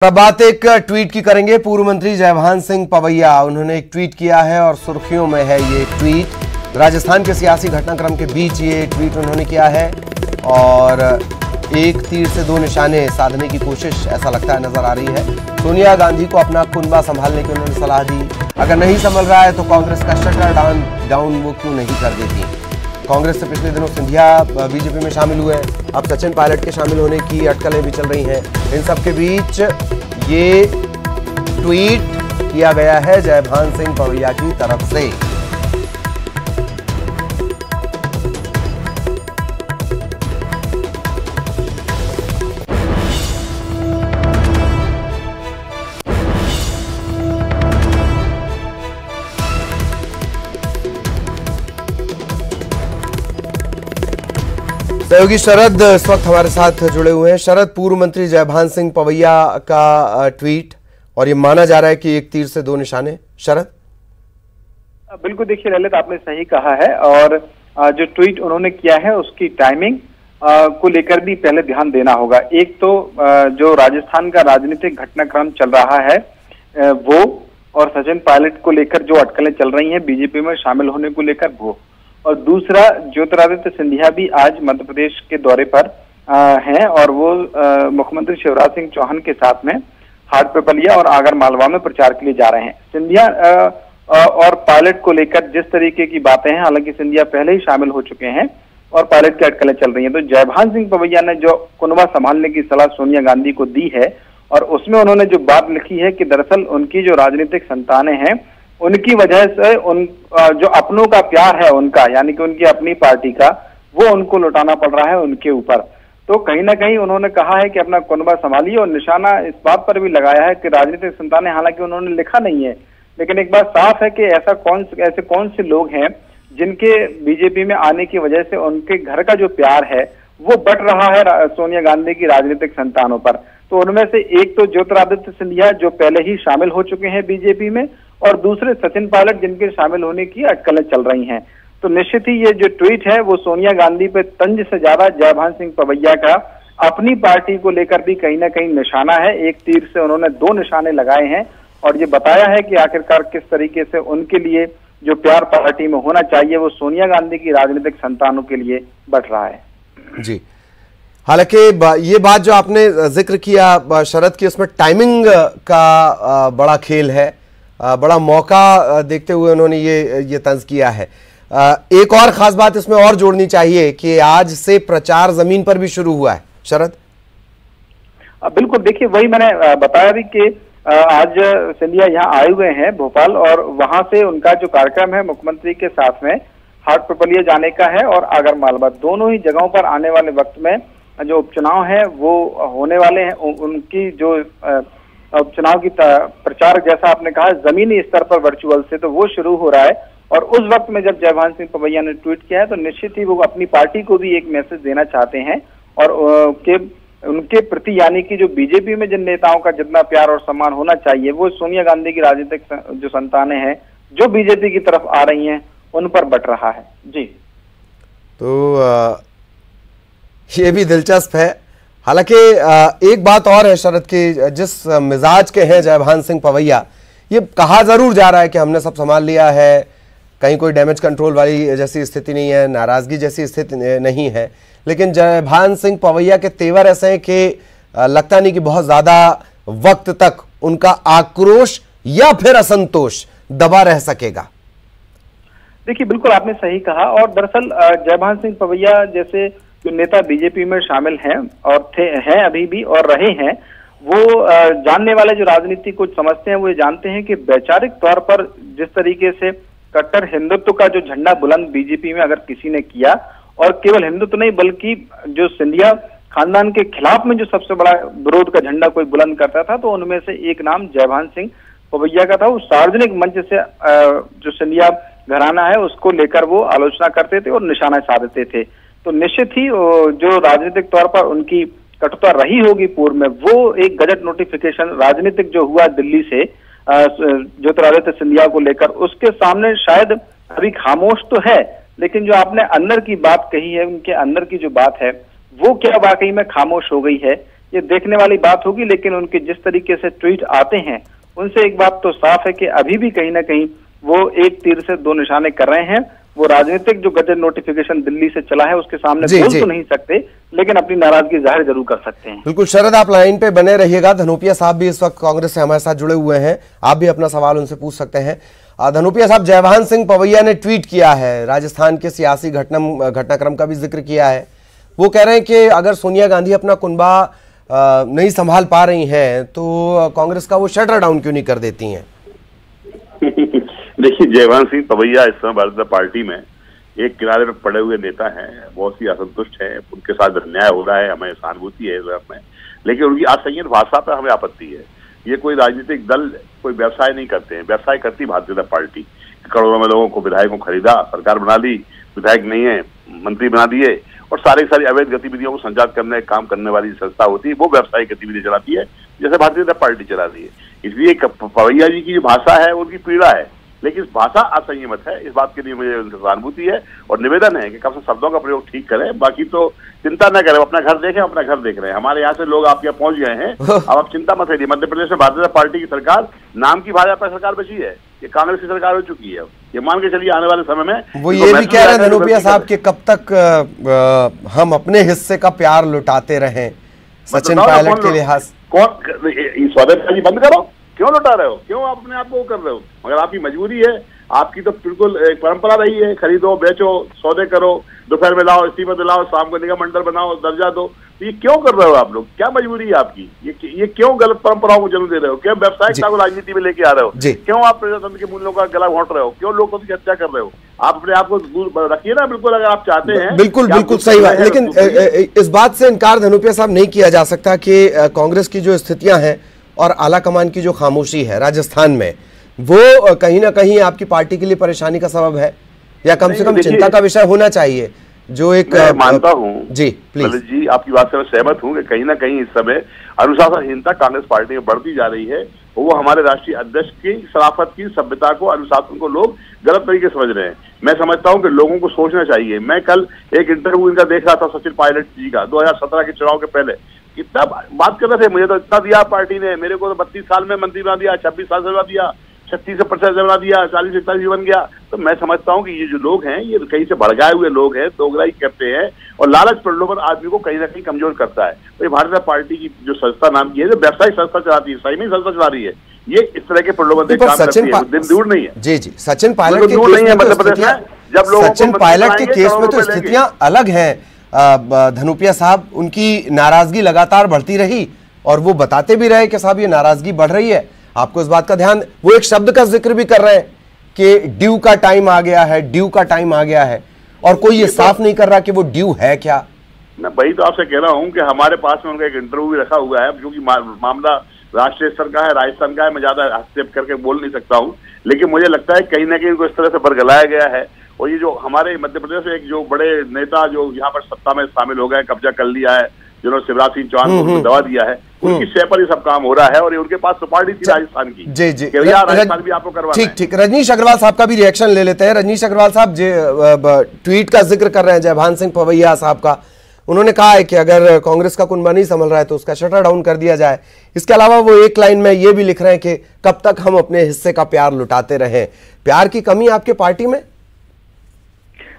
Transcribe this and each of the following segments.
अब बात एक ट्वीट की करेंगे। पूर्व मंत्री जयभान सिंह पवैया, उन्होंने एक ट्वीट किया है और सुर्खियों में है ये ट्वीट। राजस्थान के सियासी घटनाक्रम के बीच ये ट्वीट उन्होंने किया है और एक तीर से दो निशाने साधने की कोशिश ऐसा लगता है नजर आ रही है। सोनिया गांधी को अपना कुनबा संभालने की उन्होंने सलाह दी। अगर नहीं संभल रहा है तो कांग्रेस का शटर डाउन वो क्यों नहीं कर देती। कांग्रेस से पिछले दिनों सिंधिया बीजेपी में शामिल हुए, अब सचिन पायलट के शामिल होने की अटकलें भी चल रही हैं। इन सब के बीच ये ट्वीट किया गया है जयभान सिंह पवैया की तरफ से। सहयोगी शरद इस वक्त हमारे साथ जुड़े हुए हैं। शरद, पूर्व मंत्री जयभान सिंह पवैया का ट्वीट और ये माना जा रहा है कि एक तीर से दो निशाने। शरद, बिल्कुल, देखिए ललित, आपने सही कहा है और जो ट्वीट उन्होंने किया है उसकी टाइमिंग को लेकर भी पहले ध्यान देना होगा। एक तो जो राजस्थान का राजनीतिक घटनाक्रम चल रहा है वो, और सचिन पायलट को लेकर जो अटकलें चल रही हैं बीजेपी में शामिल होने को लेकर वो, और दूसरा ज्योतिरादित्य सिंधिया भी आज मध्य प्रदेश के दौरे पर हैं और वो मुख्यमंत्री शिवराज सिंह चौहान के साथ में हाटपिपलिया और आगर मालवा में प्रचार के लिए जा रहे हैं। सिंधिया और पायलट को लेकर जिस तरीके की बातें हैं, हालांकि सिंधिया पहले ही शामिल हो चुके हैं और पायलट की अटकलें चल रही हैं, तो जयभान सिंह पवैया ने जो कुनबा संभालने की सलाह सोनिया गांधी को दी है और उसमें उन्होंने जो बात लिखी है कि दरअसल उनकी जो राजनीतिक संतानें हैं उनकी वजह से उन जो अपनों का प्यार है उनका, यानी कि उनकी अपनी पार्टी का, वो उनको लुटाना पड़ रहा है उनके ऊपर। तो कहीं ना कहीं उन्होंने कहा है कि अपना कुनबा संभालिए और निशाना इस बात पर भी लगाया है कि राजनीतिक संतानें, हालांकि उन्होंने लिखा नहीं है, लेकिन एक बात साफ है कि ऐसे कौन से लोग हैं जिनके बीजेपी में आने की वजह से उनके घर का जो प्यार है वो बट रहा है सोनिया गांधी की राजनीतिक संतानों पर। तो उनमें से एक तो ज्योतिरादित्य सिंधिया जो पहले ही शामिल हो चुके हैं बीजेपी में, और दूसरे सचिन पायलट जिनके शामिल होने की अटकलें चल रही हैं। तो निश्चित ही ये जो ट्वीट है वो सोनिया गांधी पे तंज से ज्यादा जयभान सिंह पवैया का अपनी पार्टी को लेकर भी कहीं ना कहीं निशाना है। एक तीर से उन्होंने दो निशाने लगाए हैं और ये बताया है कि आखिरकार किस तरीके से उनके लिए जो प्यार पार्टी में होना चाहिए वो सोनिया गांधी की राजनीतिक संतानों के लिए बढ़ रहा है। जी, हालांकि ये बात जो आपने जिक्र किया शरद की, उसमें टाइमिंग का बड़ा खेल है, बड़ा मौका देखते हुए उन्होंने ये तंज किया है। एक और खास बात इसमें और जोड़नी चाहिए कि आज से प्रचार जमीन पर भी शुरू हुआ है। शरद, बिल्कुल, देखिए वही मैंने बताया भी कि आज सिंधिया यहाँ आए हुए हैं भोपाल और वहां से उनका जो कार्यक्रम है मुख्यमंत्री के साथ में हाटपिपलिया जाने का है और आगर मालवा, दोनों ही जगहों पर आने वाले वक्त में जो उपचुनाव है वो होने वाले हैं। उनकी जो उपचुनाव की प्रचार, जैसा आपने कहा, जमीनी स्तर पर वर्चुअल से, तो वो शुरू हो रहा है। और उस वक्त में जब जयभान सिंह पवैया ने ट्वीट किया है तो निश्चित ही वो अपनी पार्टी को भी एक मैसेज देना चाहते हैं और उनके प्रति, यानी कि जो बीजेपी में जिन नेताओं का जितना प्यार और सम्मान होना चाहिए वो सोनिया गांधी की राजनीतिक जो संतानें हैं जो बीजेपी की तरफ आ रही हैं उन पर बट रहा है। जी, तो ये भी दिलचस्प है। हालांकि एक बात और है शरद की, जिस मिजाज के हैं जयभान सिंह पवैया, ये कहा जरूर जा रहा है कि हमने सब संभाल लिया है, कहीं कोई डैमेज कंट्रोल वाली जैसी स्थिति नहीं है, नाराजगी जैसी स्थिति नहीं है, लेकिन जयभान सिंह पवैया के तेवर ऐसे हैं कि लगता नहीं कि बहुत ज्यादा वक्त तक उनका आक्रोश या फिर असंतोष दबा रह सकेगा। देखिए, बिल्कुल आपने सही कहा और दरअसल जयभान सिंह पवैया जैसे जो नेता बीजेपी में शामिल हैं और हैं अभी भी और रहे हैं, वो जानने वाले जो राजनीति को समझते हैं वो ये जानते हैं कि वैचारिक तौर पर जिस तरीके से कट्टर हिंदुत्व का जो झंडा बुलंद बीजेपी में अगर किसी ने किया, और केवल हिंदुत्व नहीं बल्कि जो सिंधिया खानदान के खिलाफ में जो सबसे बड़ा विरोध का झंडा कोई बुलंद करता था, तो उनमें से एक नाम जयभान सिंह पवैया का था। वो सार्वजनिक मंच से जो सिंधिया घराना है उसको लेकर वो आलोचना करते थे और निशाना साधते थे। तो निश्चित ही जो राजनीतिक तौर पर उनकी कटुता रही होगी पूर्व में, वो एक गजट नोटिफिकेशन राजनीतिक जो हुआ दिल्ली से ज्योतिरादित्य सिंधिया को लेकर, उसके सामने शायद अभी खामोश तो है, लेकिन जो आपने अंदर की बात कही है, उनके अंदर की जो बात है वो क्या वाकई में खामोश हो गई है, ये देखने वाली बात होगी। लेकिन उनके जिस तरीके से ट्वीट आते हैं उनसे एक बात तो साफ है कि अभी भी कहीं ना कहीं वो एक तीर से दो निशाने कर रहे हैं। वो राजनीतिक जो गजट नोटिफिकेशन दिल्ली से चला है उसके सामने बोल तो नहीं सकते, लेकिन अपनी नाराजगी जाहिर जरूर कर सकते हैं। बिल्कुल शरद, आप लाइन पे बने रहिएगा। धनोपिया साहब भी इस वक्त कांग्रेस से हमारे साथ जुड़े हुए हैं, आप भी अपना सवाल उनसे पूछ सकते हैं। धनोपिया साहब, जयभान सिंह पवैया ने ट्वीट किया है, राजस्थान के सियासी घटनाक्रम का भी जिक्र किया है। वो कह रहे हैं कि अगर सोनिया गांधी अपना कुनबा नहीं संभाल पा रही हैं तो कांग्रेस का वो शटर डाउन क्यों नहीं कर देती हैं? देखिए, जयभान सिंह पवैया इस समय भारतीय जनता पार्टी में एक किनारे पर पड़े हुए नेता हैं, बहुत ही असंतुष्ट हैं, उनके साथ अन्याय हो रहा है, हमें सहानुभूति है इसमें, लेकिन उनकी असंयत भाषा पर हमें आपत्ति है। ये कोई राजनीतिक दल कोई व्यवसाय नहीं करते हैं, व्यवसाय करती भारतीय जनता पार्टी। करोड़ों में लोगों को विधायकों खरीदा, सरकार बना ली, विधायक नहीं है मंत्री बना दिए, और सारी अवैध गतिविधियों को संजात करने काम करने वाली संस्था होती है, वो व्यवसायिक गतिविधि चलाती है, जैसे भारतीय जनता पार्टी चला रही है। इसलिए पवैया जी की जो भाषा है उनकी पीड़ा है, लेकिन भाषा असंयमित है। इस बात के लिए मुझे उनसे सहानुभूति है और निवेदन है कि कम से शब्दों का प्रयोग ठीक करें, बाकी तो चिंता न करें, अपना घर देखें, अपना घर देख रहे हैं। हमारे यहाँ से लोग आपके यहाँ पहुंच गए हैं, अब आप चिंता मत करिए। मध्य प्रदेश में भारतीय जनता पार्टी की सरकार नाम की भाजपा सरकार बची है, ये कांग्रेस की सरकार हो चुकी है। ये मान के चलिए आने वाले समय में वो ये भी कह रहे हैं धनोपिया साहब कि कब तक हम अपने हिस्से का प्यार लुटाते रहें सचिन पायलट के लिहाज। कौन सौदेबाजी बंद करो, क्यों लुटा रहे हो, क्यों आप अपने आप को कर रहे हो? मगर आपकी मजबूरी है, आपकी तो बिल्कुल एक परंपरा रही है, खरीदो बेचो सौदे करो, दोपहर में लाओ इस्तीफा दिलाओ, शाम को निगम मंडल बनाओ, दर्जा दो। तो ये क्यों कर रहे हो आप लोग? क्या मजबूरी है आपकी? ये क्यों गलत परंपराओं को जन्म दे रहे हो? क्यों व्यवसायिकता को राजनीति में लेके आ रहे हो? क्यों आप प्रजातंत्र के मूल्यों का गला घोंट रहे हो? क्यों लोकतंत्र की हत्या कर रहे हो? आप अपने आप को दूर रखिए ना, बिल्कुल, अगर आप चाहते हैं। बिल्कुल सही बात, लेकिन इस बात से इनकार धनोपिया साहब नहीं किया जा सकता कि कांग्रेस की जो स्थितियां हैं और आला कमान की जो खामोशी है राजस्थान में, वो कहीं ना कहीं आपकी पार्टी के लिए परेशानी का सबब है, या कम से कम चिंता का विषय होना चाहिए। जो एक मैं मानता हूँ जी, प्लीज जी, आपकी बात से मैं सहमत हूँ कि कहीं ना कहीं इस समय अनुशासनहीनता कांग्रेस पार्टी में बढ़ती जा रही है। वो हमारे राष्ट्रीय अध्यक्ष की शराफत की, सभ्यता को, अनुशासन को लोग गलत तरीके से समझ रहे हैं। मैं समझता हूं कि लोगों को सोचना चाहिए। मैं कल एक इंटरव्यू इनका देख रहा था सचिन पायलट जी का, 2017 के चुनाव के पहले, कितना बात कर रहे थे, मुझे तो इतना दिया पार्टी ने, मेरे को तो 32 साल में मंत्री बना दिया, 26 साल से बना दिया, 36% से बना दिया, 40-41 बन गया। तो मैं समझता हूं कि ये जो लोग हैं ये कहीं से भड़काए हुए लोग हैं, दोगलाई करते हैं, और लालच प्रलोभन आदमी को कहीं ना कहीं कमजोर करता है। तो ये भारतीय जनता पार्टी की जो संस्था नाम की है, जो व्यवसायिक संस्था चलाती है, सही में संस्था चला रही है, ये इस तरह के प्रलोभन काम करती है, दिन दूर नहीं है। जी, सचिन पायलट के केस में मध्य प्रदेश में, जब लोग सचिन पायलट के केस में तो स्थितियां अलग हैं धनोपिया साहब। उनकी नाराजगी लगातार बढ़ती रही और वो बताते भी रहे कि साहब ये नाराजगी बढ़ रही है, आपको इस बात का ध्यान, वो एक शब्द का जिक्र भी कर रहे हैं कि ड्यू का टाइम आ गया है, ड्यू का टाइम आ गया है, और कोई ये साफ नहीं कर रहा कि वो ड्यू है क्या। मैं वही तो आपसे कह रहा हूं कि हमारे पास में उनका एक इंटरव्यू भी रखा हुआ है, जो कि मामला राष्ट्रीय स्तर का है, राजस्थान का है, मैं ज्यादा हस्तक्षेप करके बोल नहीं सकता हूं, लेकिन मुझे लगता है कहीं ना कहीं उनको इस तरह से बरगलाया गया है। और ये जो हमारे मध्य प्रदेश में एक जो बड़े नेता जो यहाँ पर सत्ता में शामिल हो गए, कब्जा कर लिया है, जिन्होंने शिवराज सिंह चौहान को दवा दिया है, उनकी शय पर ये सब काम हो रहा है, और ये उनके पास सुपारी थी राजस्थान की। जी राजस्थान भी आपको करवाना है। ठीक, रजनीश अग्रवाल साहब का भी रिएक्शन ले लेते हैं। रजनीश अग्रवाल साहब ट्वीट का जिक्र कर रहे हैं जयभान सिंह पवैया साहब का। उन्होंने कहा है कि अगर कांग्रेस का कुनबा नहीं संभल रहा है तो उसका शटर डाउन कर दिया जाए। इसके अलावा वो एक लाइन में ये भी लिख रहे हैं कि कब तक हम अपने हिस्से का प्यार लुटाते रहें। प्यार की कमी आपके पार्टी में?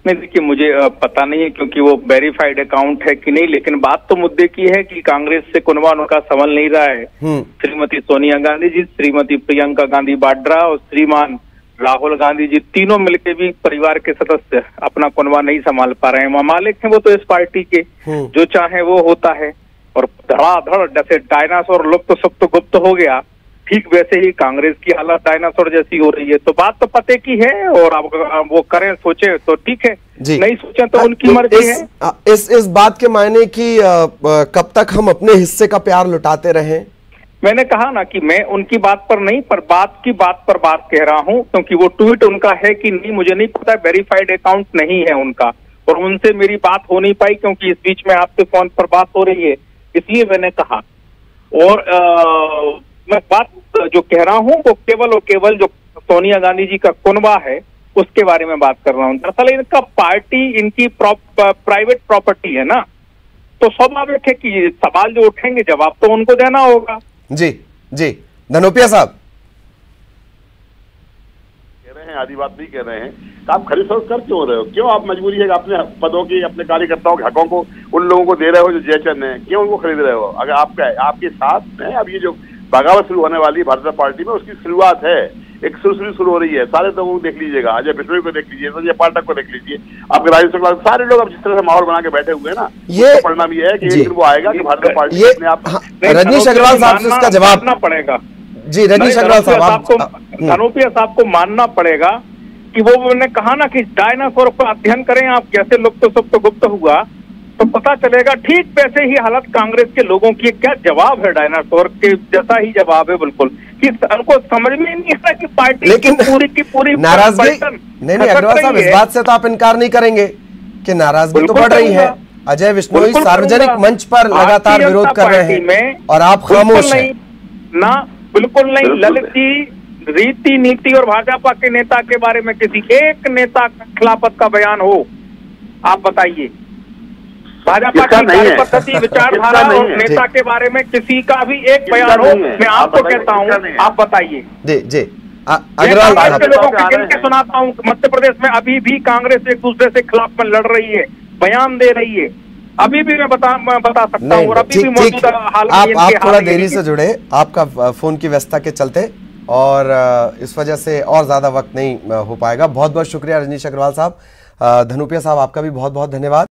नहीं, देखिए, मुझे पता नहीं है क्योंकि वो वेरीफाइड अकाउंट है कि नहीं, लेकिन बात तो मुद्दे की है कि कांग्रेस से कुनबा उनका संभल नहीं रहा है। श्रीमती सोनिया गांधी जी, श्रीमती प्रियंका गांधी वाड्रा और श्रीमान राहुल गांधी जी, तीनों मिलके भी परिवार के सदस्य अपना कुनबा नहीं संभाल पा रहे हैं। मालिक हैं वो तो इस पार्टी के, जो चाहे वो होता है, और धड़ाधड़ जैसे डायनासोर लुप्त सुप्त गुप्त हो गया, ठीक वैसे ही कांग्रेस की हालत डायनासोर जैसी हो रही है। तो बात तो पते की है, और अब वो करें सोचे तो ठीक है, नहीं सोचे तो उनकी मर्जी है। इस बात के मायने कि कब तक हम अपने हिस्से का प्यार लुटाते रहें? मैंने कहा ना कि मैं उनकी बात पर नहीं, पर बात की बात पर बात कह रहा हूं, क्योंकि वो ट्वीट उनका है कि नहीं मुझे नहीं पता, वेरीफाइड अकाउंट नहीं है उनका, और उनसे मेरी बात हो नहीं पाई क्योंकि इस बीच में आपके फोन पर बात हो रही है, इसलिए मैंने कहा। और मैं बात जो कह रहा हूं वो केवल और केवल जो सोनिया गांधी जी का कुनबा है उसके बारे में बात कर रहा हूं। दरअसल इनका पार्टी इनकी प्राइवेट प्रॉपर्टी है ना, तो स्वाभाविक है कि सवाल जो उठेंगे जवाब तो उनको देना होगा। जी जी, धनोपिया साहब कह रहे हैं, आदि बात नहीं कह रहे हैं, आप खरीद फरोख्त कर क्यों रहे हो? क्यों आप मजबूरी है कि अपने पदों की, अपने कार्यकर्ताओं के हकों को उन लोगों को दे रहे हो जो जयचंद है? क्यों उनको खरीद रहे हो? अगर आपके साथ में अब ये जो बगावत शुरू होने वाली भारतीय पार्टी में, उसकी शुरुआत है, एक शुरू हो रही है। सारे लोगों को देख लीजिएगा, अजय बिश्नोई को देख लीजिए, संजय पाठक को देख लीजिए, आपके राजेश शुक्ला, सारे लोग अब जिस तरह से माहौल बना के बैठे हुए हैं ना, ये परिणाम ये है कि एक दिन वो आएगा कि भारतीय पार्टी अपने आप। रजनीश अग्रवाल साहब से इसका जवाब देना पड़ेगा। जी, रजनीश अग्रवाल साहब आपको, धनोपिया साहब को मानना पड़ेगा कि वो मैंने कहा ना कि डायनासोर का अध्ययन करें आप, कैसे लुप्त सुप्त गुप्त हुआ तो पता चलेगा। ठीक वैसे ही हालत कांग्रेस के लोगों की। क्या जवाब है, डायनासोर के जैसा ही जवाब है बिल्कुल, कि उनको समझ में नहीं आ रहा कि पार्टी लेकिन पूरी की पूरी नाराजगी नहीं, अग्रवाल साहब इस बात से तो आप इनकार नहीं करेंगे कि नाराजगी तो बढ़ रही है। अजय बिश्नोई सार्वजनिक मंच पर लगातार विरोध कर रहे हैं और आप खामोश हैं। ना, बिल्कुल नहीं। ललित जी, रीति नीति और भाजपा के नेता के बारे में किसी एक नेता के खिलाफत का बयान हो, आप बताइए। भाजपा की कार्यपद्धति, विचारधारा और नेता के बारे में किसी का भी एक बयान हो, मैं आपको कहता हूँ, आप बताइए। जी जी, अग्रवाल के लोगों के गिन के सुनाता हूँ, मध्य प्रदेश में अभी भी कांग्रेस एक दूसरे से खिलाफ में लड़ रही है, बयान दे रही है। अभी भी मैं बता सकता हूँ, और अभी भी मौजूदा हाल में आप थोड़ा देरी से जुड़े, आपका फोन की व्यस्तता के चलते, और इस वजह से और ज्यादा वक्त नहीं हो पाएगा। बहुत बहुत शुक्रिया रजनीश अग्रवाल साहब। धनोपिया साहब आपका भी बहुत बहुत धन्यवाद।